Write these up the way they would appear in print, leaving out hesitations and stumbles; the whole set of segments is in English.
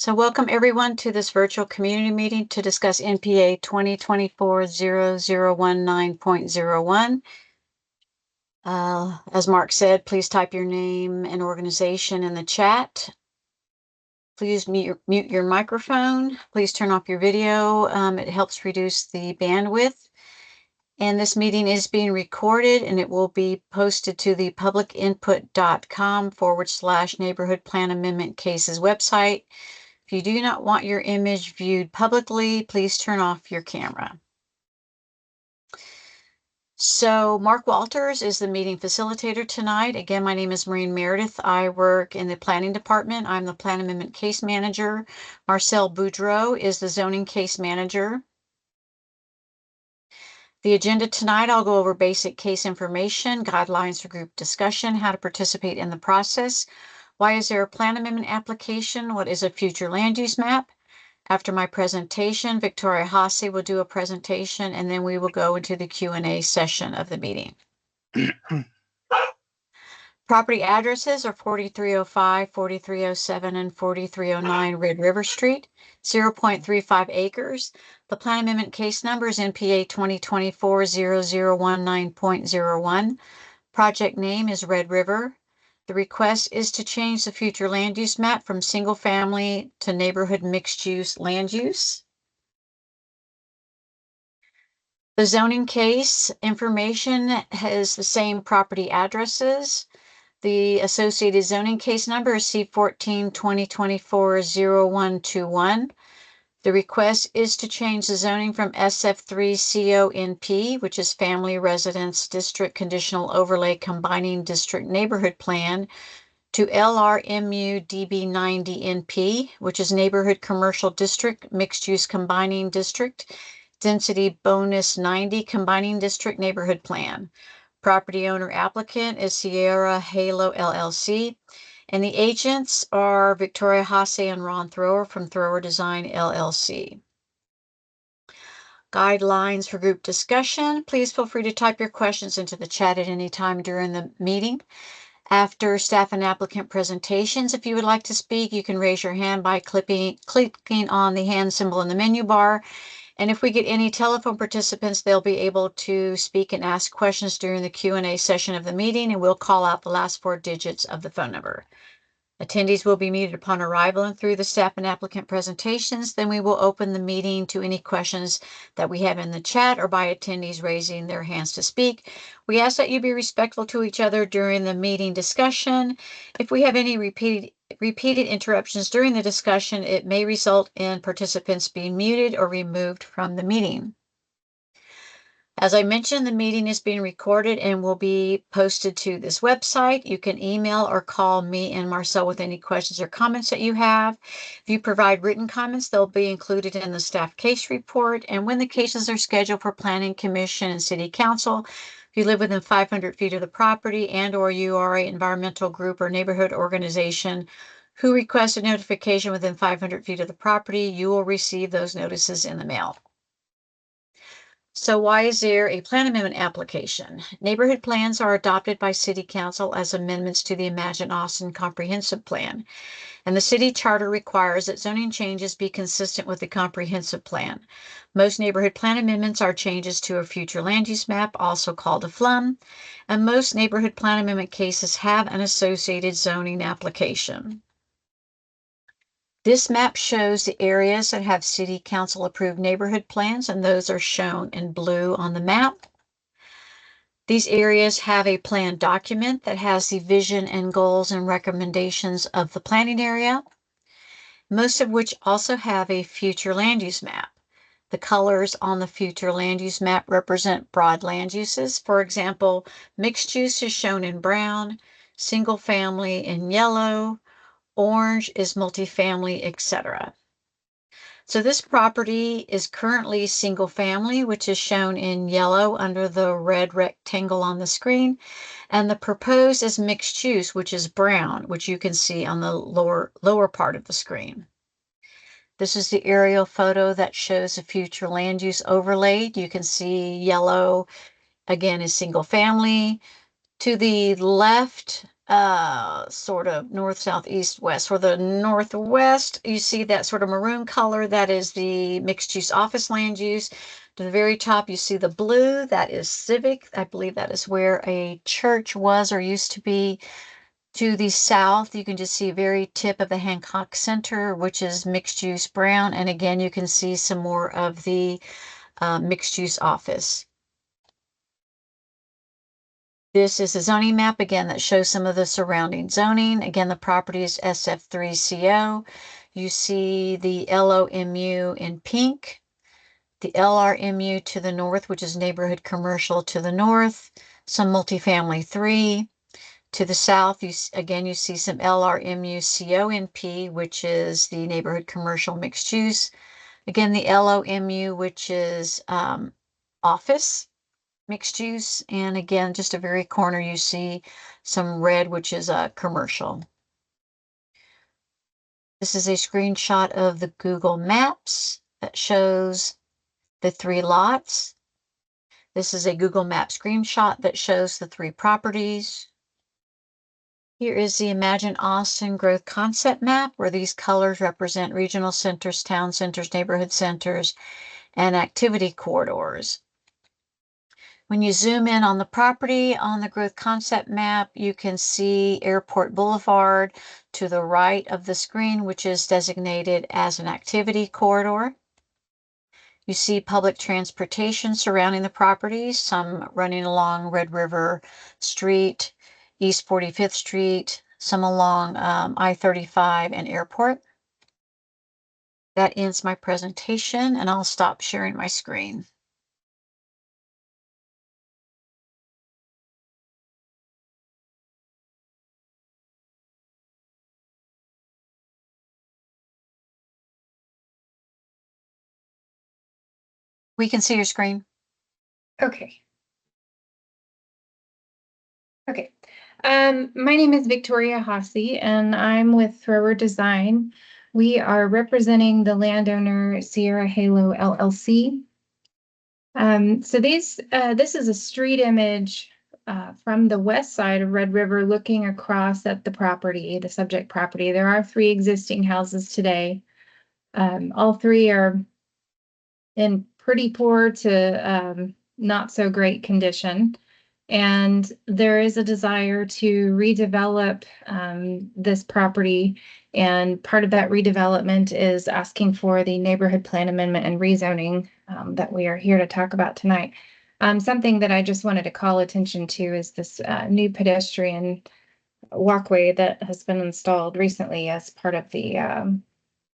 So welcome everyone to this virtual community meeting to discuss NPA 2024-0019.01. As Mark said, please type your name and organization in the chat. Please mute your microphone. Please turn off your video. It helps reduce the bandwidth. And this meeting is being recorded and it will be posted to the publicinput.com/neighborhood plan amendment cases website. If you do not want your image viewed publicly, please turn off your camera. So Mark Walters is the meeting facilitator tonight. Again, my name is Maureen Meredith. I work in the planning department. I'm the plan amendment case manager. Marcel Boudreau is the zoning case manager. The agenda tonight, I'll go over basic case information, guidelines for group discussion, how to participate in the process. Why is there a plan amendment application? What is a future land use map? After my presentation, Victoria Hasse will do a presentation, and then we will go into the Q&A session of the meeting. Property addresses are 4305, 4307, and 4309 Red River Street, 0.35 acres. The plan amendment case number is NPA 2024-0019.01. Project name is Red River. The request is to change the future land use map from single family to neighborhood mixed use land use. The zoning case information has the same property addresses. The associated zoning case number is C14 2024-0121. The request is to change the zoning from SF3 CONP, which is Family Residence District Conditional Overlay Combining District Neighborhood Plan, to LRMU DB90NP, which is Neighborhood Commercial District Mixed Use Combining District, Density Bonus 90 Combining District Neighborhood Plan. Property owner applicant is Sierra Halo LLC. And the agents are Victoria Hasse and Ron Thrower from Thrower Design LLC. Guidelines for group discussion. Please feel free to type your questions into the chat at any time during the meeting. After staff and applicant presentations, if you would like to speak, you can raise your hand by clicking on the hand symbol in the menu bar. And if we get any telephone participants, they'll be able to speak and ask questions during the Q&A session of the meeting, and we'll call out the last 4 digits of the phone number. Attendees will be muted upon arrival and through the staff and applicant presentations. Then we will open the meeting to any questions that we have in the chat or by attendees raising their hands to speak. We ask that you be respectful to each other during the meeting discussion. If we have any repeated interruptions during the discussion, it may result in participants being muted or removed from the meeting. As I mentioned, the meeting is being recorded and will be posted to this website. You can email or call me and Marcel with any questions or comments that you have. If you provide written comments, they'll be included in the staff case report. And when the cases are scheduled for Planning Commission and City Council, if you live within 500 feet of the property and or you are an environmental group or neighborhood organization who requests a notification within 500 feet of the property, you will receive those notices in the mail. So why is there a plan amendment application? Neighborhood plans are adopted by City Council as amendments to the Imagine Austin Comprehensive Plan. And the city charter requires that zoning changes be consistent with the comprehensive plan. Most neighborhood plan amendments are changes to a future land use map, also called a FLUM. And most neighborhood plan amendment cases have an associated zoning application. This map shows the areas that have City Council approved neighborhood plans, and those are shown in blue on the map. These areas have a plan document that has the vision and goals and recommendations of the planning area, most of which also have a future land use map. The colors on the future land use map represent broad land uses. For example, mixed use is shown in brown, single family in yellow, orange is multifamily, etc. So this property is currently single family, which is shown in yellow under the red rectangle on the screen. And the proposed is mixed use, which is brown, which you can see on the lower part of the screen. This is the aerial photo that shows a future land use overlaid. You can see yellow, again, is single family. To the left sort of north, south, east, west. For the northwest, you see that sort of maroon color. That is the mixed use office land use. To the very top, you see the blue. That is civic. I believe that is where a church was or used to be. To the south, you can just see very tip of the Hancock Center, which is mixed use brown. And again, you can see some more of the mixed use office. This is a zoning map again that shows some of the surrounding zoning. Again, the property is SF3CO. You see the LOMU in pink, the LRMU to the north, which is neighborhood commercial to the north, some multifamily 3. To the south, you see some LRMU CONP, which is the neighborhood commercial mixed use. Again, the LOMU, which is office mixed use. And again, just a very corner, you see some red, which is a commercial. This is a screenshot of the Google Maps that shows the 3 lots. This is a Google Map screenshot that shows the 3 properties. Here is the Imagine Austin Growth Concept Map, where these colors represent regional centers, town centers, neighborhood centers, and activity corridors. When you zoom in on the property on the growth concept map, you can see Airport Boulevard to the right of the screen, which is designated as an activity corridor. You see public transportation surrounding the properties, some running along Red River Street, East 45th Street, some along I-35 and Airport. That ends my presentation, and I'll stop sharing my screen. We can see your screen. Okay. Okay. My name is Victoria Hasse, and I'm with Thrower Design. We are representing the landowner Sierra Halo LLC. So this is a street image from the west side of Red River looking across at the property, the subject property. There are 3 existing houses today. All 3 are in pretty poor to not so great condition. And there is a desire to redevelop this property. And part of that redevelopment is asking for the neighborhood plan amendment and rezoning that we are here to talk about tonight. Something that I just wanted to call attention to is this new pedestrian walkway that has been installed recently as part of the,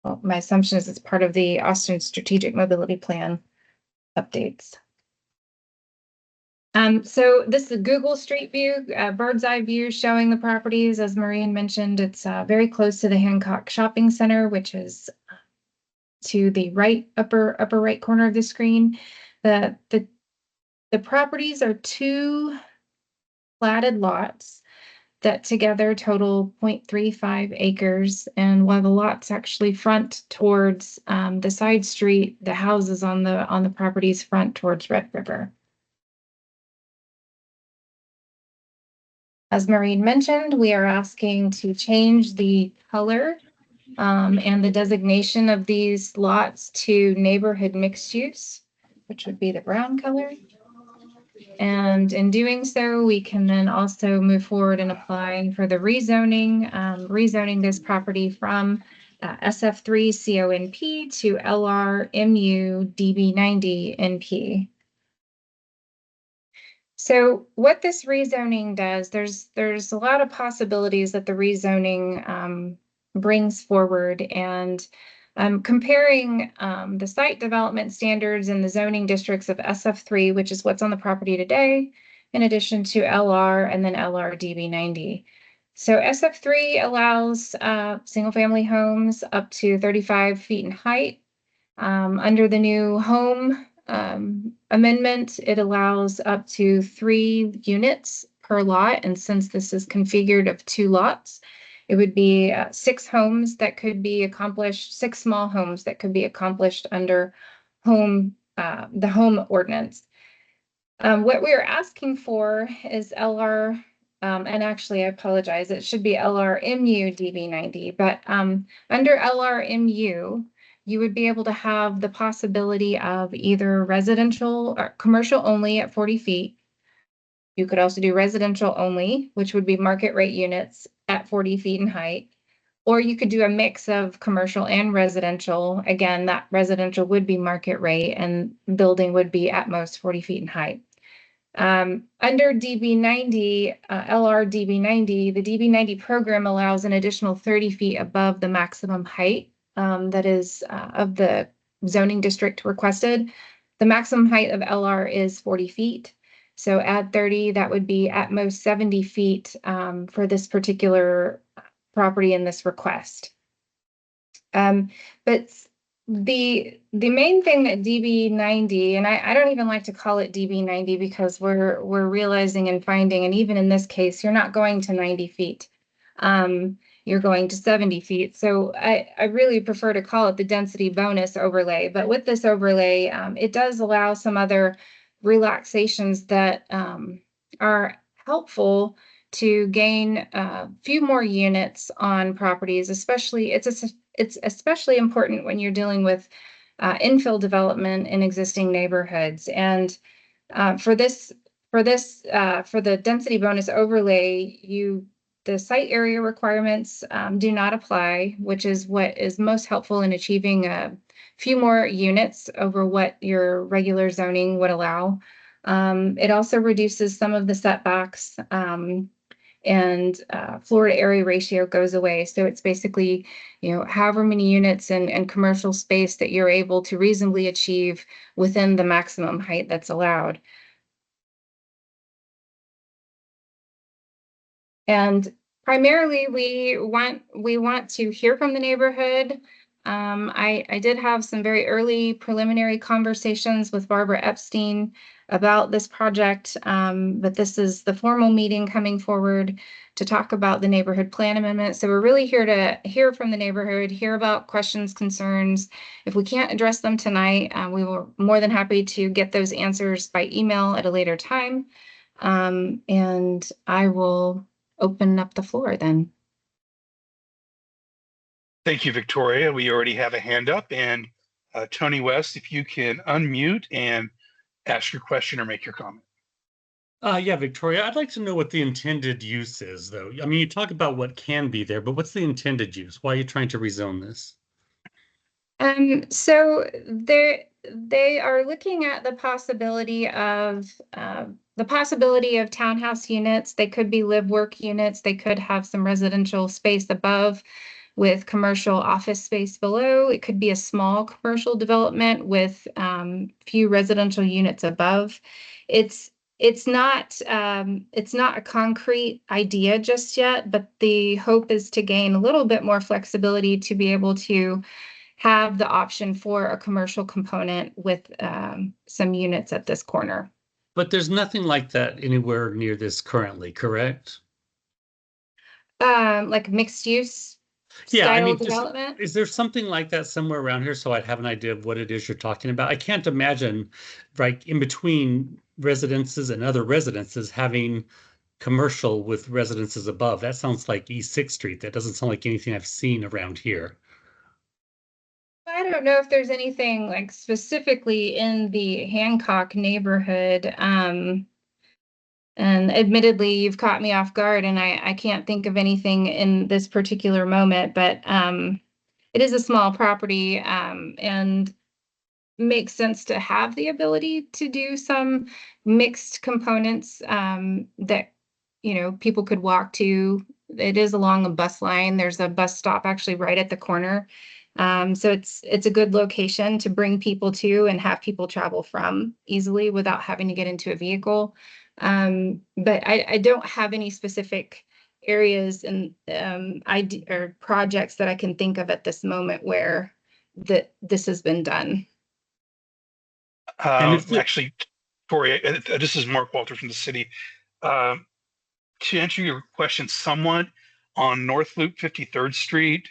well, my assumption is it's part of the Austin Strategic Mobility Plan updates. So this is a Google Street View, bird's eye view showing the properties. As Maureen mentioned, it's very close to the Hancock Shopping Center, which is to the right upper right corner of the screen. The properties are 2 platted lots that together total 0.35 acres. And while the lots actually front towards the side street, the houses on the properties front towards Red River. As Maureen mentioned, we are asking to change the color and the designation of these lots to neighborhood mixed use, which would be the brown color. And in doing so, we can then also move forward and apply for the rezoning, rezoning this property from SF3 CONP to LRMU DB90 NP. So what this rezoning does, there's a lot of possibilities that the rezoning brings forward, and comparing the site development standards in the zoning districts of SF3, which is what's on the property today, in addition to LR and then LR DB90. So SF3 allows single-family homes up to 35 feet in height. Under the new home amendment, it allows up to 3 units per lot. And since this is configured of 2 lots, it would be 6 homes that could be accomplished, 6 small homes that could be accomplished under the home ordinance. What we are asking for is LR And actually, I apologize, it should be LRMU DB90, but under LRMU, you would be able to have the possibility of either residential or commercial only at 40 feet. You could also do residential only, which would be market rate units at 40 feet in height. Or you could do a mix of commercial and residential. Again, that residential would be market rate and building would be at most 40 feet in height. Under DB90, LR DB90, the DB90 program allows an additional 30 feet above the maximum height that is of the zoning district requested. The maximum height of LR is 40 feet. So add 30, that would be at most 70 feet for this particular property in this request. But the main thing that DB90, and I don't even like to call it DB90 because we're realizing and finding, and even in this case, you're not going to 90 feet. You're going to 70 feet. So I really prefer to call it the density bonus overlay. But with this overlay, it does allow some other relaxations that are helpful to gain a few more units on properties, especially it's especially important when you're dealing with infill development in existing neighborhoods. And for the density bonus overlay, the site area requirements do not apply, which is what is most helpful in achieving a few more units over what your regular zoning would allow. It also reduces some of the setbacks. And floor to area ratio goes away. So it's basically, however many units and commercial space that you're able to reasonably achieve within the maximum height that's allowed. And primarily, we want to hear from the neighborhood. I did have some very early preliminary conversations with Barbara Epstein about this project, but this is the formal meeting coming forward to talk about the neighborhood plan amendment. So we're really here to hear from the neighborhood, hear about questions, concerns. If we can't address them tonight, we were more than happy to get those answers by email at a later time. And I will open up the floor then. Thank you, Victoria. We already have a hand up, and Tony West, if you can unmute and ask your question or make your comment. Yeah, Victoria, I'd like to know what the intended use is, though. I mean, you talk about what can be there, but what's the intended use? Why are you trying to rezone this? So they are looking at the possibility of townhouse units. They could be live work units. They could have some residential space above with commercial office space below. It could be a small commercial development with few residential units above. It's not a concrete idea just yet, but the hope is to gain a little bit more flexibility to be able to have the option for a commercial component with some units at this corner. But there's nothing like that anywhere near this currently, correct? Like mixed use style development? Is there something like that somewhere around here so I'd have an idea of what it is you're talking about? I can't imagine, right, in between residences and other residences having commercial with residences above. That sounds like East 6th Street. That doesn't sound like anything I've seen around here. I don't know if there's anything like specifically in the Hancock neighborhood. And admittedly, you've caught me off guard, and I can't think of anything in this particular moment, but it is a small property and makes sense to have the ability to do some mixed components that, people could walk to. It is along a bus line. There's a bus stop actually right at the corner. So it's a good location to bring people to and have people travel from easily without having to get into a vehicle. But I don't have any specific areas and or projects that I can think of at this moment where this has been done. Actually, Tori, this is Mark Walter from the city. To answer your question somewhat, on North Loop 53rd Street,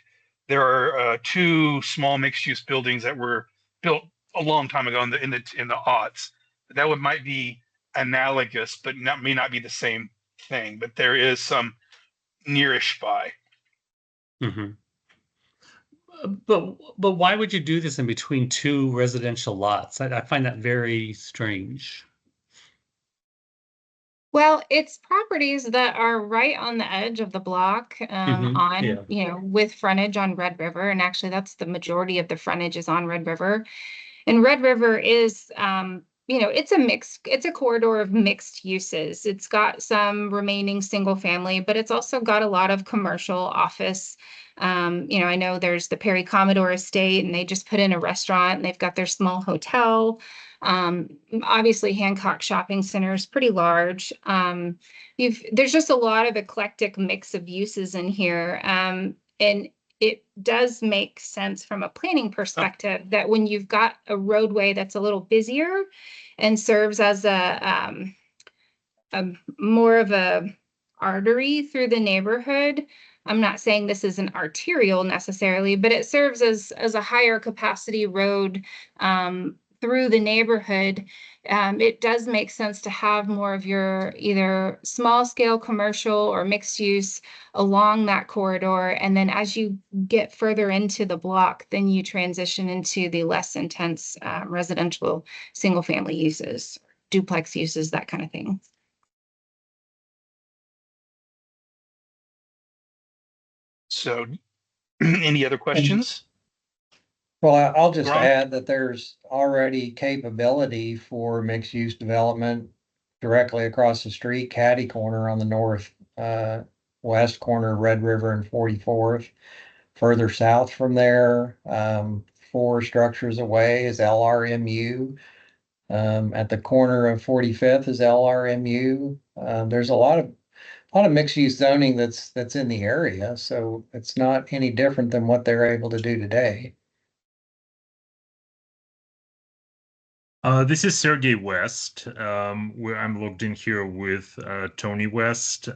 there are two small mixed-use buildings that were built a long time ago in the aughts. That might be analogous, but may not be the same thing, but there is some nearish by. Mhm. But why would you do this in between two residential lots? I find that very strange. Well, it's properties that are right on the edge of the block, Yeah. with frontage on Red River. And actually, that's the majority of the frontage is on Red River. And Red River is, it's a corridor of mixed uses. It's got some remaining single family, but it's also got a lot of commercial office. I know there's the Perry Commodore Estate, and they just put in a restaurant, and they've got their small hotel. Obviously, Hancock Shopping Center is pretty large. There's just a lot of eclectic mix of uses in here. And it does make sense from a planning perspective that when you've got a roadway that's a little busier and serves as a more of a artery through the neighborhood. I'm not saying this is an arterial necessarily, but it serves as a higher capacity road through the neighborhood. It does make sense to have more of your either small scale commercial or mixed use along that corridor. And then as you get further into the block, then you transition into the less intense residential single family uses, duplex uses, that kind of thing. So, any other questions? Well, I'll just Gronk? add that there's already capability for mixed-use development directly across the street, catty corner on the north west corner of Red River and 44th. Further south from there, 4 structures away is LRMU. At the corner of 45th is LRMU. There's a lot of mixed-use zoning that's in the area, so it's not any different than what they're able to do today. This is Sergey West, where I'm logged in here with Tony West.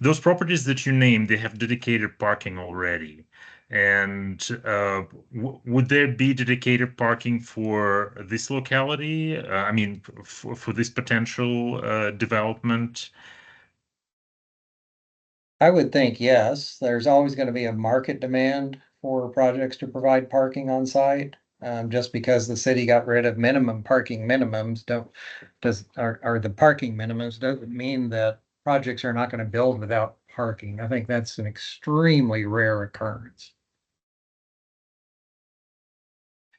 Those properties that you named, they have dedicated parking already. And would there be dedicated parking for this locality? I mean, for this potential development? I would think yes. There's always going to be a market demand for projects to provide parking on site. Just because the city got rid of minimum parking minimums or the parking minimums doesn't mean that projects are not going to build without parking. I think that's an extremely rare occurrence.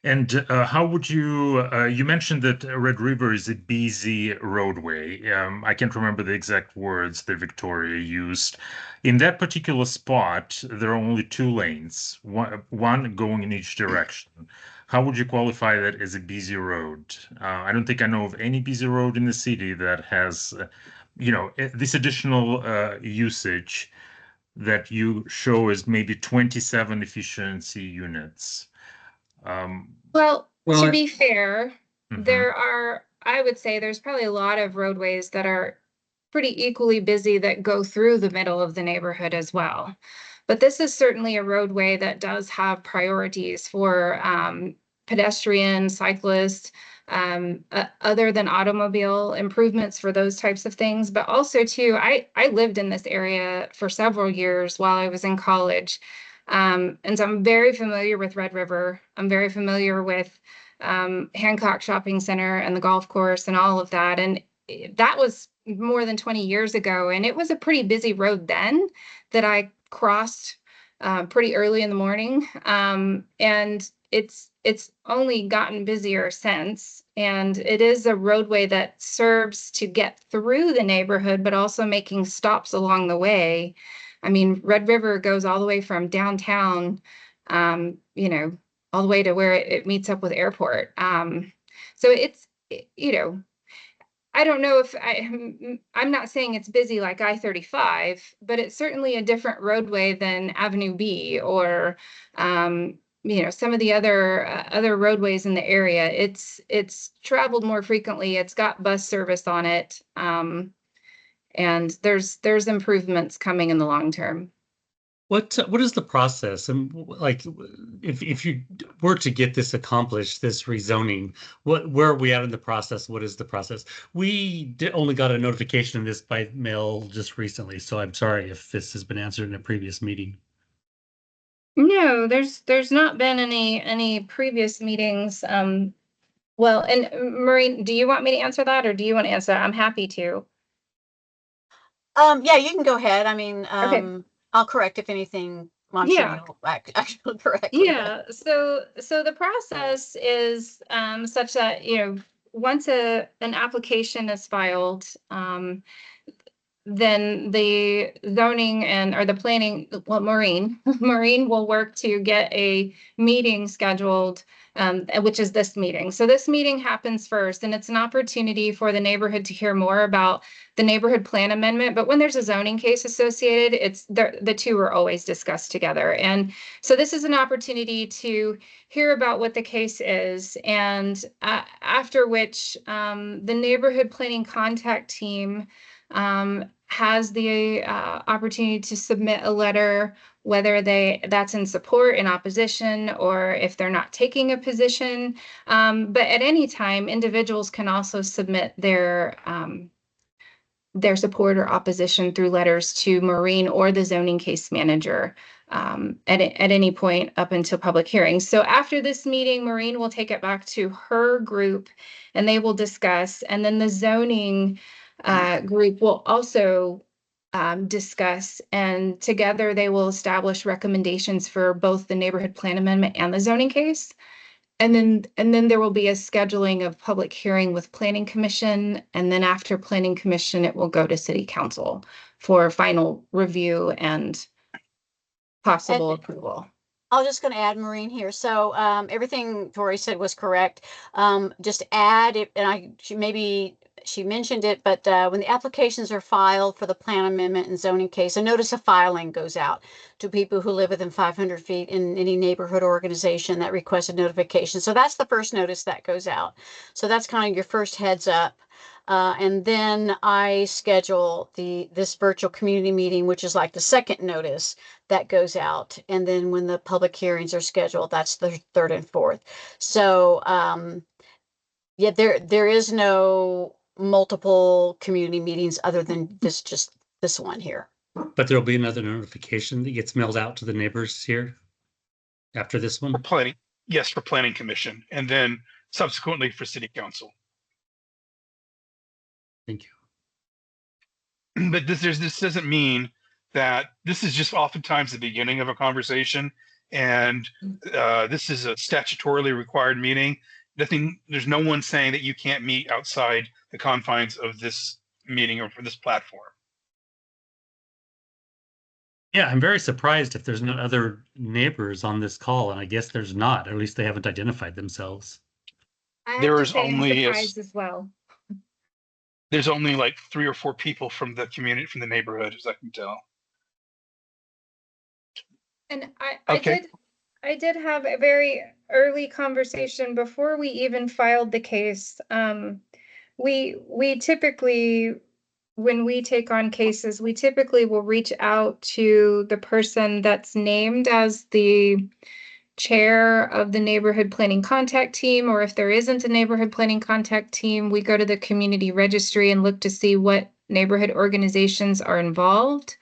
And how would you, you mentioned that Red River is a busy roadway. I can't remember the exact words that Victoria used. In that particular spot, there are only 2 lanes, one going in each direction. How would you qualify that as a busy road? I don't think I know of any busy road in the city that has, this additional usage that you show as maybe 27 efficiency units. Well, Well, to be fair, Mhm. I would say there's probably a lot of roadways that are pretty equally busy that go through the middle of the neighborhood as well. But this is certainly a roadway that does have priorities for pedestrians, cyclists, other than automobile improvements for those types of things. But also too, I lived in this area for several years while I was in college. And so I'm very familiar with Red River. I'm very familiar with Hancock Shopping Center and the golf course and all of that. And that was more than 20 years ago. And it was a pretty busy road then that I crossed pretty early in the morning. And it's only gotten busier since. And it is a roadway that serves to get through the neighborhood, but also making stops along the way. I mean, Red River goes all the way from downtown, all the way to where it meets up with airport. So it's, I don't know if I'm not saying it's busy like I-35, but it's certainly a different roadway than Avenue B or, some of the other roadways in the area. It's traveled more frequently. It's got bus service on it. And there's improvements coming in the long term. What is the process? And like, if you were to get this accomplished, this rezoning, where are we at in the process? What is the process? We only got a notification of this by mail just recently, so I'm sorry if this has been answered in a previous meeting. No, there's not been any previous meetings. Well, and Maureen, do you want me to answer that, or do you want to answer that? I'm happy to. Yeah, you can go ahead. I mean, Okay. I'll correct if anything. Well, I'm sure Yeah. you'll actually correct. Yeah, so the process is such that, once an application is filed, then the zoning or the planning, well, Maureen will work to get a meeting scheduled, which is this meeting. So this meeting happens first, and it's an opportunity for the neighborhood to hear more about the neighborhood plan amendment. But when there's a zoning case associated, the two are always discussed together. And so this is an opportunity to hear about what the case is, and after which the neighborhood planning contact team has the opportunity to submit a letter, whether that's in support, in opposition, or if they're not taking a position. But at any time, individuals can also submit their support or opposition through letters to Maureen or the zoning case manager at any point up until public hearings. So after this meeting, Maureen will take it back to her group and they will discuss, and then the zoning group will also discuss, and together they will establish recommendations for both the neighborhood plan amendment and the zoning case. And then there will be a scheduling of public hearing with Planning Commission. And then after Planning Commission, it will go to City Council for final review and possible approval. I was just going to add, Maureen, here. So everything Tori said was correct. Just add it, and she mentioned it, but when the applications are filed for the plan amendment and zoning case, a notice of filing goes out to people who live within 500 feet in any neighborhood organization that requested notification. So that's the first notice that goes out. So that's kind of your first heads up. And then I schedule this virtual community meeting, which is like the second notice that goes out. And then when the public hearings are scheduled, that's the third and fourth. So yeah, there is no multiple community meetings other than just this one here. But there'll be another notification that gets mailed out to the neighbors here after this one? For planning, yes, for planning commission, and then subsequently for city council. Thank you. But this doesn't mean that this is just oftentimes the beginning of a conversation, and this is a statutorily required meeting. There's no one saying that you can't meet outside the confines of this meeting or for this platform. Yeah, I'm very surprised if there's no other neighbors on this call, and I guess there's not, or at least they haven't identified themselves. There's only as well. There's only like 3 or 4 people from the community, from the neighborhood, as I can tell. And I did have a very early conversation before we even filed the case. We typically, when we take on cases, we typically will reach out to the person that's named as the chair of the neighborhood planning contact team, or if there isn't a neighborhood planning contact team, we go to the community registry and look to see what neighborhood organizations are involved.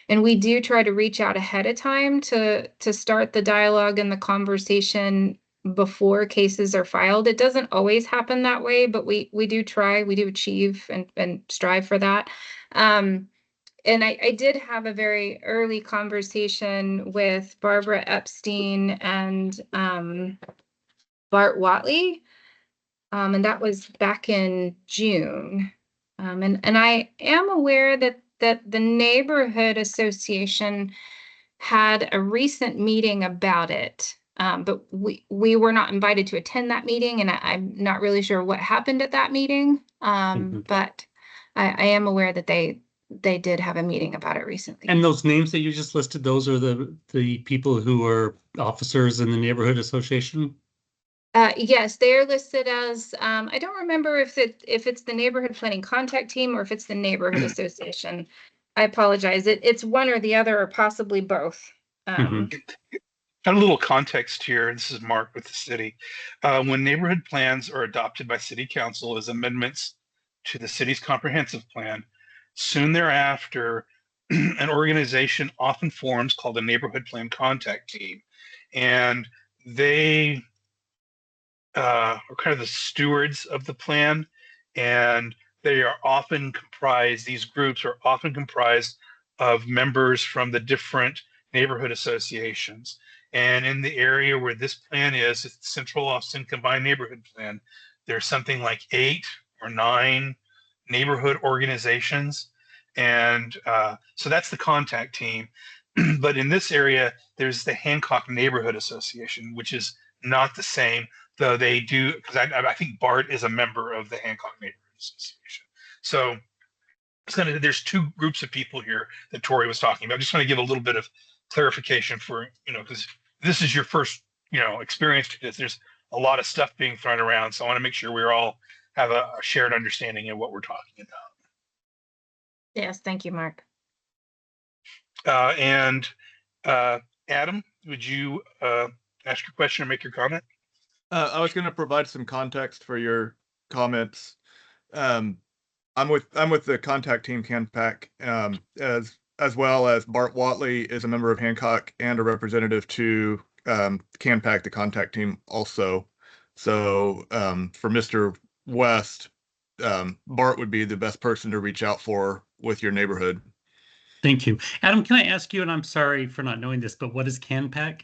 And we do try to reach out ahead of time to start the dialogue and the conversation before cases are filed. It doesn't always happen that way, but we do try, we do achieve and strive for that. And I did have a very early conversation with Barbara Epstein and Bart Watley, and that was back in June. And I am aware that the neighborhood association had a recent meeting about it, but we were not invited to attend that meeting, and I'm not really sure what happened at that meeting. But I am aware that they did have a meeting about it recently. And those names that you just listed, those are the people who are officers in the neighborhood association? Yes, they are listed as, I don't remember if it's the neighborhood planning contact team or if it's the neighborhood association. I apologize. It's one or the other, or possibly both. Mhm. Got a little context here. This is Mark with the city. When neighborhood plans are adopted by city council as amendments to the city's comprehensive plan, soon thereafter, an organization often forms called a neighborhood plan contact team. And they are kind of the stewards of the plan. And they are often comprised, these groups are often comprised of members from the different neighborhood associations. And in the area where this plan is, it's the Central Austin Combined Neighborhood Plan, there's something like 8 or 9 neighborhood organizations. And so that's the contact team. But in this area, there's the Hancock Neighborhood Association, which is not the same, though they do, because I think Bart is a member of the Hancock Neighborhood Association. So there's 2 groups of people here that Tori was talking about. I just want to give a little bit of clarification for, because this is your first, experience to this. There's a lot of stuff being thrown around. So I want to make sure we all have a shared understanding of what we're talking about. Yes, thank you, Mark. And Adam, would you ask your question or make your comment? I was going to provide some context for your comments. I'm with the contact team CANPAC, as well as Bart Watley is a member of Hancock and a representative to CANPAC, the contact team also. So for Mr. West, Bart would be the best person to reach out for with your neighborhood. Thank you. Adam, can I ask you, and I'm sorry for not knowing this, but what is CANPAC?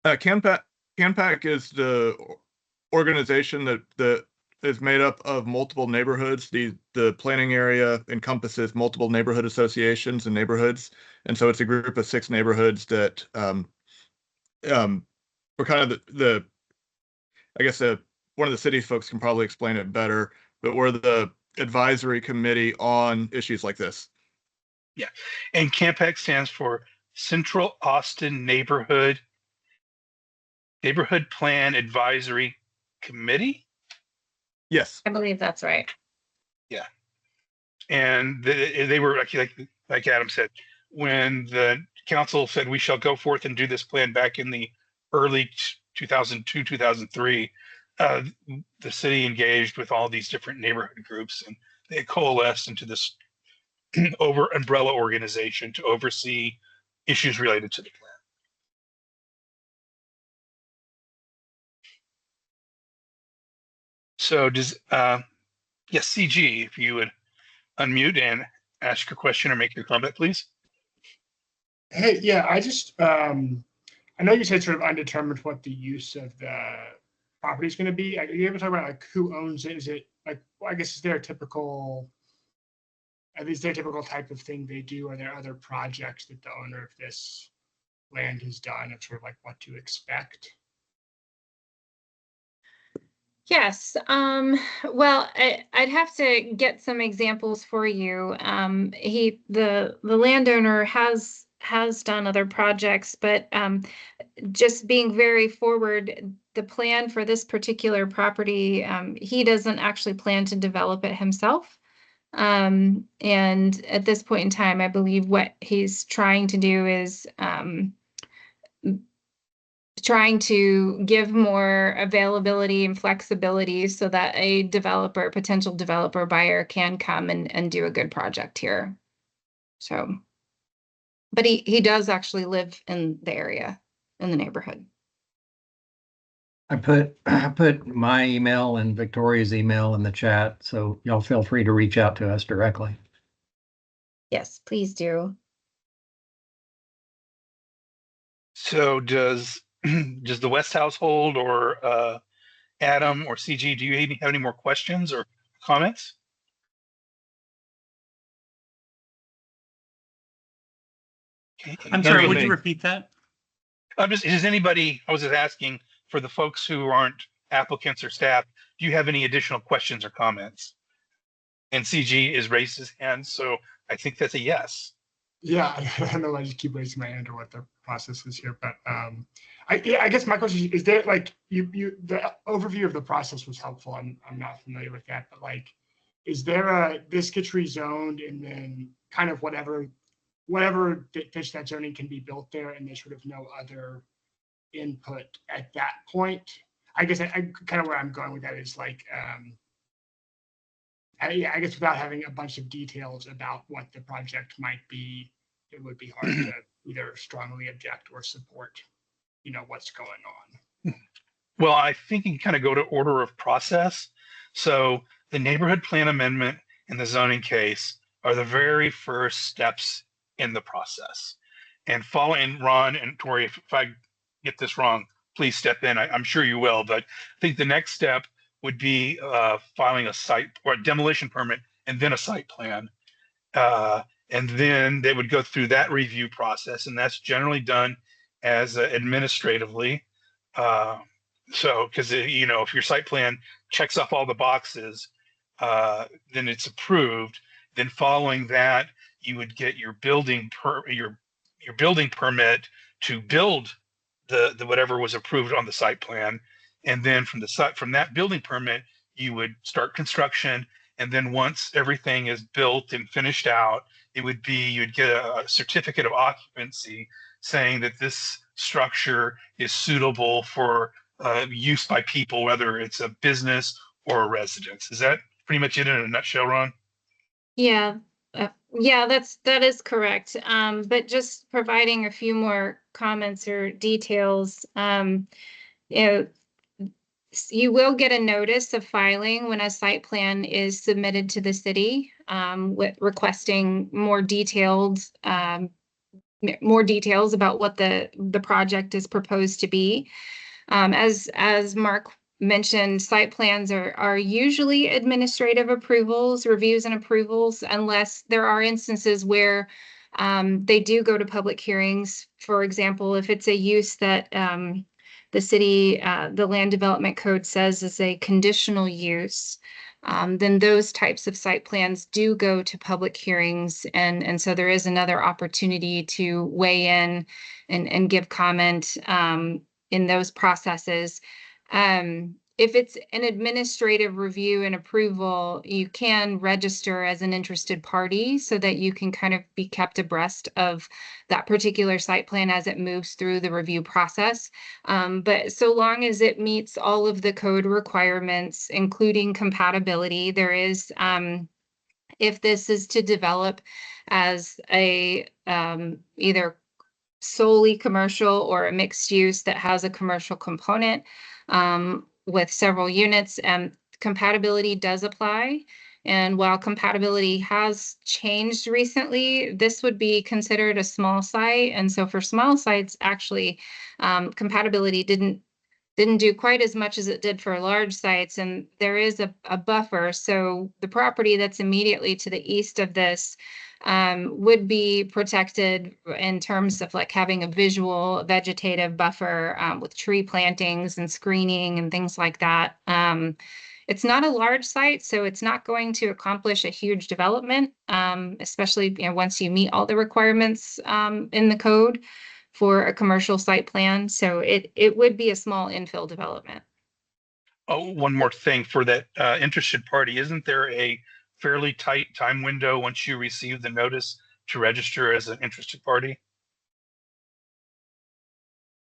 CANPAC is the organization that is made up of multiple neighborhoods. The planning area encompasses multiple neighborhood associations and neighborhoods, and so it's a group of 6 neighborhoods that we're kind of I guess one of the city folks can probably explain it better, but we're the advisory committee on issues like this. Yeah, and CANPAC stands for Central Austin Neighborhood Plan Advisory Committee. Yes, I believe that's right. Yeah, and they were like Adam said, when the council said we shall go forth and do this plan back in the early 2002, 2003, the city engaged with all these different neighborhood groups, and they coalesced into this umbrella organization to oversee issues related to the plan. So does yes, CG, if you would unmute and ask your question or make your comment, please. Hey, yeah, I just I know you said sort of undetermined what the use of the property is going to be. Are you able to talk about like who owns it? Is it like, well, I guess is there a typical, is there a typical type of thing they do? Are there other projects that the owner of this land has done of sort of like what to expect? Yes. Well, I'd have to get some examples for you. The landowner has done other projects, but just being very forward, the plan for this particular property, he doesn't actually plan to develop it himself. And at this point in time, I believe what he's trying to do is trying to give more availability and flexibility so that a developer, potential developer buyer can come and do a good project here. So, but he does actually live in the area, in the neighborhood. I put my email and Victoria's email in the chat, so y'all feel free to reach out to us directly. Yes, please do. So does the West household or Adam or CG, do you have any more questions or comments? Okay. I'm sorry, would you repeat that? I was just asking for the folks who aren't applicants or staff, do you have any additional questions or comments? And CG is raised his hand, so I think that's a yes. Yeah, I don't know. I just keep raising my hand or what the process is here, but I guess my question is there like the overview of the process was helpful. I'm not familiar with that, but like, is there this gets rezoned and then kind of whatever fits that zoning can be built there, and there's sort of no other input at that point. I guess I kind of where I'm going with that is like, yeah, I guess without having a bunch of details about what the project might be, it would be hard to either strongly object or support, what's going on. Well, I think you can kind of go to order of process. So the neighborhood plan amendment and the zoning case are the very first steps in the process. And following Ron and Tori, if I get this wrong, please step in. I'm sure you will, but I think the next step would be filing a site or a demolition permit and then a site plan. And then they would go through that review process, and that's generally done as administratively. So, because if your site plan checks off all the boxes, then it's approved. Then following that, you would get your building permit to build the whatever was approved on the site plan, and then from that building permit, you would start construction. And then once everything is built and finished out, you'd get a certificate of occupancy saying that this structure is suitable for use by people, whether it's a business or a residence. Is that pretty much it in a nutshell, Ron? Yeah, that is correct. But just providing a few more comments or details. You will get a notice of filing when a site plan is submitted to the city, with requesting more details about what the project is proposed to be. As Mark mentioned, site plans are usually administrative approvals, reviews and approvals, unless there are instances where they do go to public hearings. For example, if it's a use that the city, the land development code says is a conditional use, then those types of site plans do go to public hearings. And so there is another opportunity to weigh in and give comment in those processes. If it's an administrative review and approval, you can register as an interested party so that you can kind of be kept abreast of that particular site plan as it moves through the review process. But so long as it meets all of the code requirements, including compatibility, there is, if this is to develop as a either solely commercial or a mixed use that has a commercial component, with several units, and compatibility does apply. And while compatibility has changed recently, this would be considered a small site. And so for small sites, actually, compatibility didn't do quite as much as it did for large sites. And there is a buffer. So the property that's immediately to the east of this would be protected in terms of like having a visual vegetative buffer with tree plantings and screening and things like that. It's not a large site, so it's not going to accomplish a huge development, especially once you meet all the requirements in the code for a commercial site plan. So it would be a small infill development. Oh, one more thing for that interested party. Isn't there a fairly tight time window once you receive the notice to register as an interested party?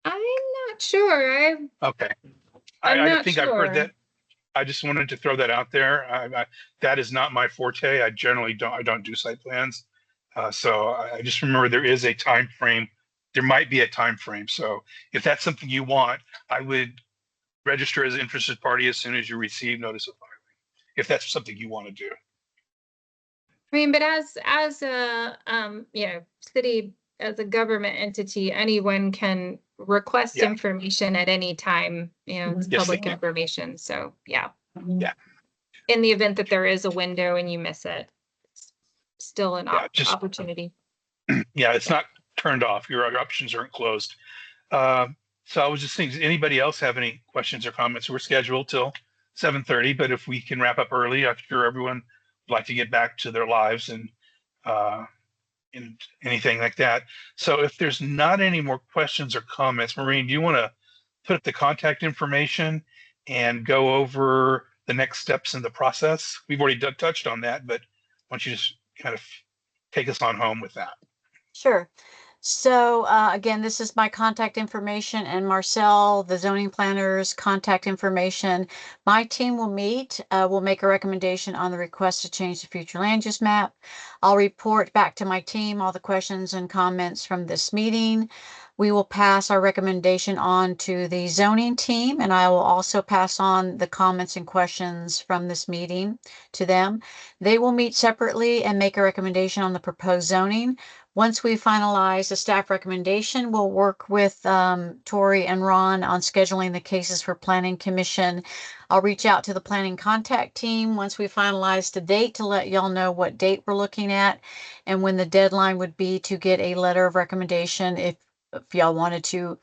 I'm not sure. Okay. I'm I not think sure. I've heard that. I just wanted to throw that out there. That is not my forte. I generally don't do site plans. So I just remember there is a time frame. There might be a time frame. So if that's something you want, I would register as an interested party as soon as you receive notice of filing, if that's something you want to do. I mean, but as a city, as a government entity, anyone can request Yeah. information at any time. It's Yes, public they can. information. So yeah. Yeah. In the event that there is a window and you miss it, it's still an opportunity. Yeah, it's not turned off. Your options aren't closed. So I was just thinking, does anybody else have any questions or comments? We're scheduled till 7:30, but if we can wrap up early, I'm sure everyone would like to get back to their lives and anything like that. So if there's not any more questions or comments, Maureen, do you want to put up the contact information and go over the next steps in the process? We've already touched on that, but why don't you just kind of take us on home with that. Sure. So again, this is my contact information and Marcel, the zoning planner's contact information. My team will meet. We'll make a recommendation on the request to change the future land use map. I'll report back to my team all the questions and comments from this meeting. We will pass our recommendation on to the zoning team, and I will also pass on the comments and questions from this meeting to them. They will meet separately and make a recommendation on the proposed zoning. Once we finalize the staff recommendation, we'll work with Tori and Ron on scheduling the cases for Planning Commission. I'll reach out to the planning contact team once we finalize the date to let y'all know what date we're looking at and when the deadline would be to get a letter of recommendation if y'all wanted to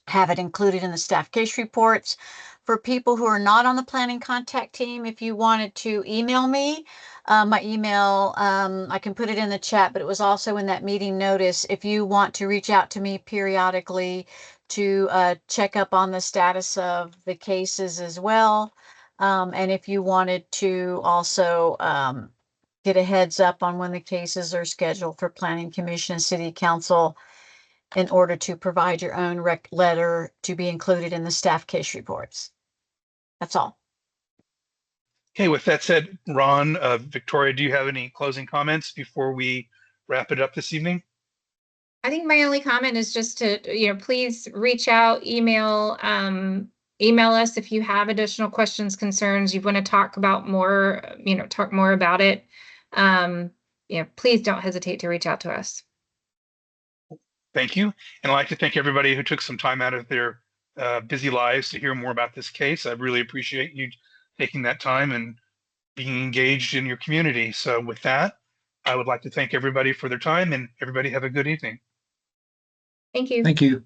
have it included in the staff case reports. For people who are not on the planning contact team, if you wanted to email me, my email, I can put it in the chat, but it was also in that meeting notice. If you want to reach out to me periodically to check up on the status of the cases as well. And if you wanted to also get a heads up on when the cases are scheduled for Planning Commission and City Council in order to provide your own letter to be included in the staff case reports. That's all. Okay, with that said, Ron, Victoria, do you have any closing comments before we wrap it up this evening? I think my only comment is just to, please reach out, email us if you have additional questions, concerns, you want to talk about more, talk more about it. Please don't hesitate to reach out to us. Thank you. And I'd like to thank everybody who took some time out of their busy lives to hear more about this case. I really appreciate you taking that time and being engaged in your community. So with that, I would like to thank everybody for their time, and everybody have a good evening. Thank you. Thank you.